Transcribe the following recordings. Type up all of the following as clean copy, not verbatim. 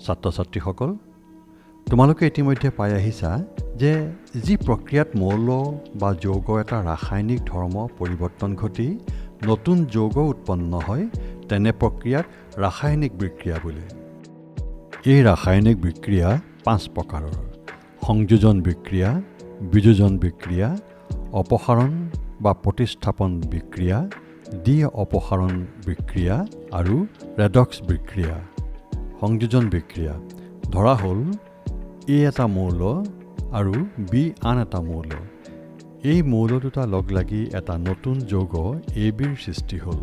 ছাত্ৰ-ছাত্ৰীসকল, তোমালোকে ইতিমধ্যে পাই আহিছা যে যি প্ৰক্ৰিয়াত মৌল বা যৌগ এটা ৰাসায়নিক ধৰ্ম পৰিৱৰ্তন ঘটি নতুন যৌগ উৎপন্ন হয় তেনে প্ৰক্ৰিয়াক ৰাসায়নিক বিক্ৰিয়া বোলে। এই ৰাসায়নিক বিক্ৰিয়া 5 প্ৰকাৰৰ: সংযোজন বিক্ৰিয়া, বিযোজন বিক্ৰিয়া, অপসাৰণ বা প্ৰতিস্থাপন বিক্ৰিয়া, দ্বি-অপসাৰণ বিক্ৰিয়া আৰু ৰেডক্স বিক্ৰিয়া। সংযোজন বিক্ৰিয়া ধৰা হ'ল A এটা মৌল আৰু B আন এটা মৌল। এই মৌল দুটা লগ লাগি এটা নতুন যৌগ ABৰ সৃষ্টি হ'ল।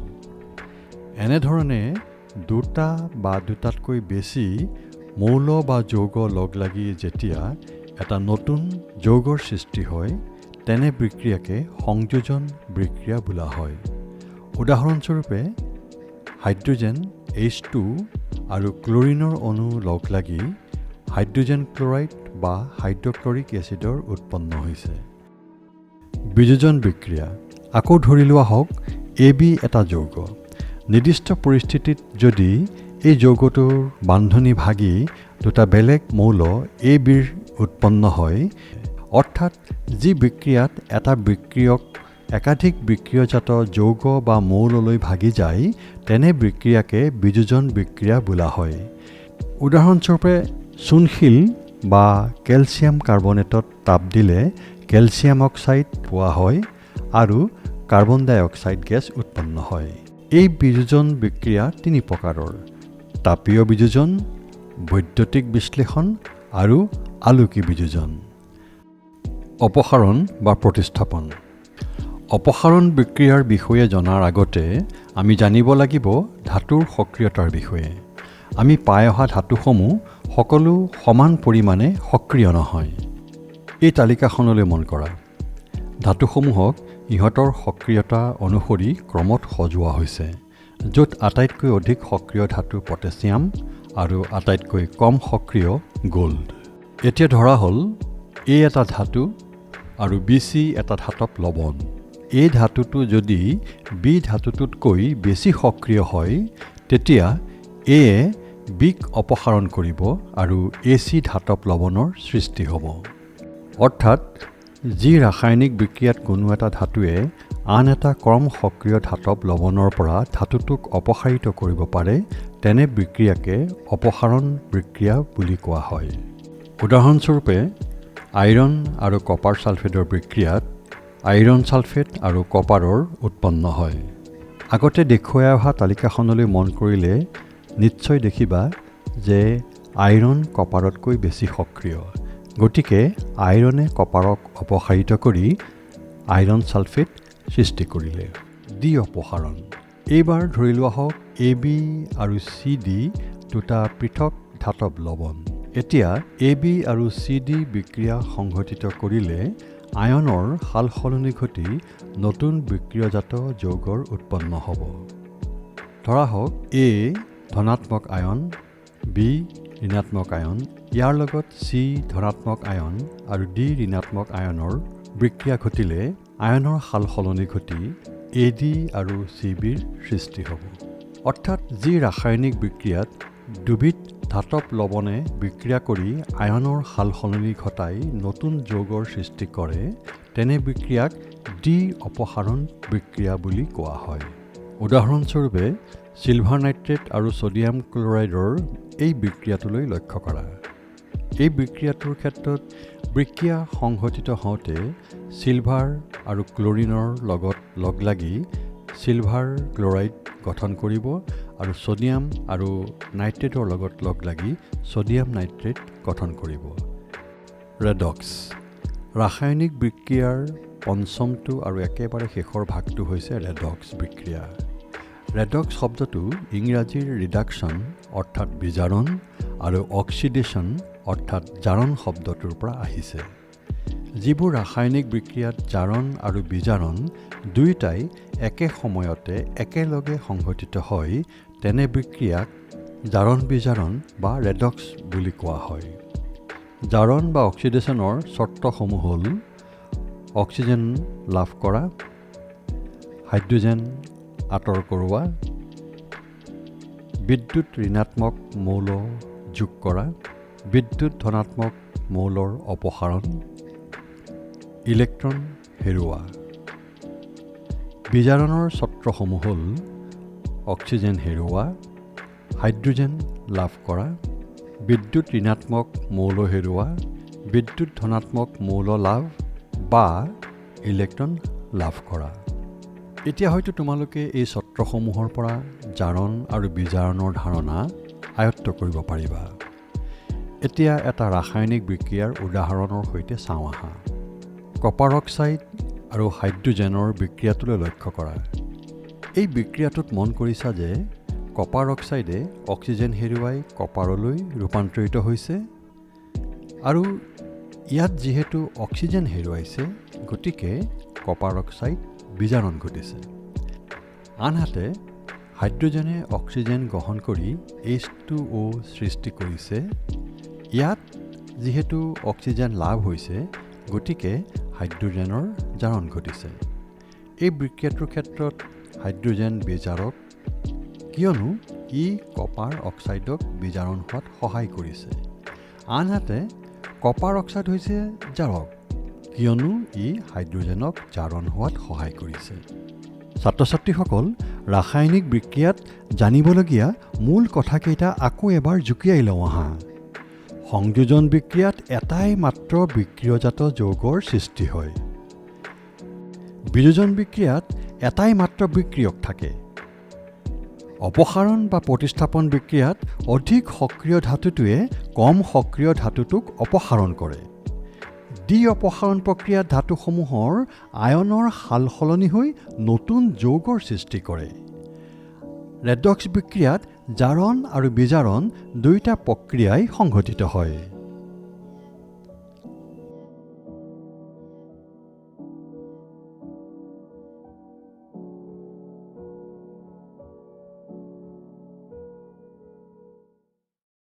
এনেধৰণে দুটা বা দুটাতকৈ বেছি মৌল বা যৌগ লগ লাগি যেতিয়া এটা নতুন যৌগৰ সৃষ্টি হয় তেনে বিক্ৰিয়াকে সংযোজন বিক্ৰিয়া বোলা হয়। উদাহৰণস্বৰূপে হাইড্ৰোজেন H2 আৰু ক্লৰিনৰ অণু লগ লাগি হাইড্ৰোজেন ক্লৰাইড বা হাইড্ৰক্লৰিক এচিডৰ উৎপন্ন হৈছে। বিযোজন বিক্ৰিয়া আকৌ ধৰি লোৱা হওক AB এটা যৌগ। নিৰ্দিষ্ট পৰিস্থিতিত যদি এই যৌগটোৰ বান্ধনি ভাগি দুটা বেলেগ মৌল ABৰ উৎপন্ন হয়, অৰ্থাৎ যি বিক্ৰিয়াত এটা বিক্ৰিয়ক একাধিক বিক্ৰিয়জাত যৌগ বা মৌললৈ ভাগি যায় তেনে বিক্ৰিয়াকে বিযোজন বিক্ৰিয়া বোলা হয়। উদাহৰণস্বৰূপে চূণশিল বা কেলছিয়াম কাৰ্বনেটত তাপ দিলে কেলছিয়াম অক্সাইড পোৱা হয় আৰু কাৰ্বন ডাই অক্সাইড গেছ উৎপন্ন হয়। এই বিযোজন বিক্ৰিয়া 3 প্ৰকাৰৰ: তাপীয় বিযোজন, বৈদ্যুতিক বিশ্লেষণ আৰু আলোকী বিযোজন। অপসাৰণ বা প্ৰতিস্থাপন। অপসাৰণ বিক্ৰিয়াৰ বিষয়ে জনাৰ আগতে আমি জানিব লাগিব ধাতুৰ সক্ৰিয়তাৰ বিষয়ে। আমি পাই অহা ধাতুসমূহ সকলো সমান পৰিমাণে সক্ৰিয় নহয়। এই তালিকাখনলৈ মন কৰা। ধাতুসমূহক ইহঁতৰ সক্ৰিয়তা অনুসৰি ক্ৰমত সজোৱা হৈছে, য'ত আটাইতকৈ অধিক সক্ৰিয় ধাতু পটাছিয়াম আৰু আটাইতকৈ কম সক্ৰিয় গোল্ড। এতিয়া ধৰা হ'ল A এটা ধাতু আৰু BC এটা ধাতব লৱণ। এই ধাতুটো যদি B ধাতুটোতকৈ বেছি সক্ৰিয় হয় তেতিয়া A Bক অপসাৰণ কৰিব আৰু AC ধাতব লৱণৰ সৃষ্টি হ'ব। অৰ্থাৎ যি ৰাসায়নিক বিক্ৰিয়াত কোনো এটা ধাতুৱে আন এটা কম সক্ৰিয় ধাতব লৱণৰ পৰা ধাতুটোক অপসাৰিত কৰিব পাৰে তেনে বিক্ৰিয়াকে অপসাৰণ বিক্ৰিয়া বুলি কোৱা হয়। উদাহৰণস্বৰূপে আইৰণ আৰু কপাৰ ছালফেটৰ বিক্ৰিয়াত আইৰণ ছালফেট আৰু কপাৰৰ উৎপন্ন হয়। আগতে দেখুৱাই অহা তালিকাখনলৈ মন কৰিলে নিশ্চয় দেখিবা যে আইৰণ কপাৰতকৈ বেছি সক্ৰিয়। গতিকে আইৰণে কপাৰক অপসাৰিত কৰি আইৰণ ছালফেট সৃষ্টি কৰিলে। দ্বি-অপসাৰণ। এইবাৰ ধৰি লোৱা হওক AB আৰু CD দুটা পৃথক ধাতব লৱণ। এতিয়া AB আৰু CD বিক্ৰিয়া সংঘটিত কৰিলে আয়নৰ সাল সলনি ঘটি নতুন বিক্ৰিয়জাত যৌগৰ উৎপন্ন হ'ব। ধৰা হওক A ধনাত্মক আয়ন, B ঋণাত্মক আয়ন, ইয়াৰ লগত C ধনাত্মক আয়ন আৰু D ঋণাত্মক আয়নৰ বিক্ৰিয়া ঘটিলে আয়নৰ সাল সলনি ঘটি AD আৰু CBৰ সৃষ্টি হ'ব। অৰ্থাৎ যি ৰাসায়নিক বিক্ৰিয়াত দুবিধ ধাতব লৱণে বিক্ৰিয়া কৰি আয়নৰ সাল সলনি ঘটাই নতুন যৌগৰ সৃষ্টি কৰে তেনে বিক্ৰিয়াক দ্বি-অপসাৰণ বিক্ৰিয়া বুলি কোৱা হয়। উদাহৰণস্বৰূপে চিলভাৰ নাইট্ৰেট আৰু ছডিয়াম ক্লৰাইডৰ এই বিক্ৰিয়াটোলৈ লক্ষ্য কৰা। এই বিক্ৰিয়াটোৰ ক্ষেত্ৰত বিক্ৰিয়া সংঘটিত হওঁতে চিলভাৰ আৰু ক্লৰিনৰ লগত লগ লাগি চিলভাৰ ক্লৰাইড গঠন কৰিব আৰু ছডিয়াম আৰু নাইট্ৰেটৰ লগত লগ লাগি ছডিয়াম নাইট্ৰেট গঠন কৰিব। ৰেডক্স। ৰাসায়নিক বিক্ৰিয়াৰ পঞ্চমটো আৰু একেবাৰে শেষৰ ভাগটো হৈছে ৰেডক্স বিক্ৰিয়া। ৰেডক্স শব্দটো ইংৰাজীৰ ৰিডাকশ্যন অৰ্থাৎ বিজাৰণ আৰু অক্সিডেশ্যন অৰ্থাৎ জাৰণ শব্দটোৰ পৰা আহিছে। যিবোৰ ৰাসায়নিক বিক্ৰিয়াত জাৰণ আৰু বিজাৰণ দুয়োটাই একে সময়তে একেলগে সংঘটিত হয় তেনে বিক্ৰিয়াক জাৰণ বিজাৰণ বা ৰেডক্স বুলি কোৱা হয়। জাৰণ বা অক্সিডেশ্যনৰ চৰ্তসমূহ হ'ল অক্সিজেন লাভ কৰা, হাইড্ৰোজেন আঁতৰ কৰোৱা, বিদ্যুৎ ঋণাত্মক মৌল যোগ কৰা, বিদ্যুৎ ধনাত্মক মৌলৰ অপসাৰণ, ইলেক্ট্ৰন হেৰুওৱা। বিজাৰণৰ চত্ৰসমূহ হ'ল অক্সিজেন হেৰুওৱা, হাইড্ৰোজেন লাভ কৰা, বিদ্যুৎ ঋণাত্মক মৌল হেৰুওৱা, বিদ্যুৎ ধনাত্মক মৌল লাভ বা ইলেক্ট্ৰন লাভ কৰা। এতিয়া হয়তো তোমালোকে এই চত্ৰসমূহৰ পৰা জাৰণ আৰু বিজাৰণৰ ধাৰণা আয়ত্ত কৰিব পাৰিবা। এতিয়া এটা ৰাসায়নিক বিক্ৰিয়াৰ উদাহৰণৰ সৈতে চাওঁ আহা। কপাৰ অক্সাইড আৰু হাইড্ৰোজেনৰ বিক্ৰিয়াটোলৈ লক্ষ্য কৰা। এই বিক্ৰিয়াটোত মন কৰিছা যে কপাৰ অক্সাইডে অক্সিজেন হেৰুৱাই কপাৰলৈ ৰূপান্তৰিত হৈছে আৰু ইয়াত যিহেতু অক্সিজেন হেৰুৱাইছে গতিকে কপাৰ অক্সাইড বিজাৰণ ঘটিছে। আনহাতে হাইড্ৰোজেনে অক্সিজেন গ্ৰহণ কৰি H2O সৃষ্টি কৰিছে। ইয়াত যিহেতু অক্সিজেন লাভ হৈছে গতিকে হাইড্ৰোজেনৰ জাৰণ ঘটিছে। এই বিক্ৰিয়াটোৰ ক্ষেত্ৰত হাইড্ৰোজেন বিজাৰক কিয়নো ই কপাৰ অক্সাইডক বিজাৰণ হোৱাত সহায় কৰিছে। আনহাতে কপাৰ অক্সাইড হৈছে জাৰক কিয়নো ই হাইড্ৰোজেনক জাৰণ হোৱাত সহায় কৰিছে। ছাত্ৰ ছাত্ৰীসকল, ৰাসায়নিক বিক্ৰিয়াত জানিবলগীয়া মূল কথাকেইটা আকৌ এবাৰ জুকিয়াই লওঁ আহা। সংযোজন বিক্ৰিয়াত এটাই মাত্ৰ বিক্ৰিয়জাত যৌগৰ সৃষ্টি হয়। বিয়োজন বিক্ৰিয়াত এটাই মাত্ৰ বিক্ৰিয়ক থাকে। অপসাৰণ বা প্ৰতিস্থাপন বিক্ৰিয়াত অধিক সক্ৰিয় ধাতুটোৱে কম সক্ৰিয় ধাতুটোক অপসাৰণ কৰে। অপসাৰণ প্ৰক্ৰিয়াত ধাতুসমূহৰ আয়নৰ সাল সলনি হৈ নতুন যৌগৰ সৃষ্টি কৰে। ৰেডক্স বিক্ৰিয়াত জাৰণ আৰু বিজাৰণ দুয়োটা প্ৰক্ৰিয়াই সংঘটিত হয়।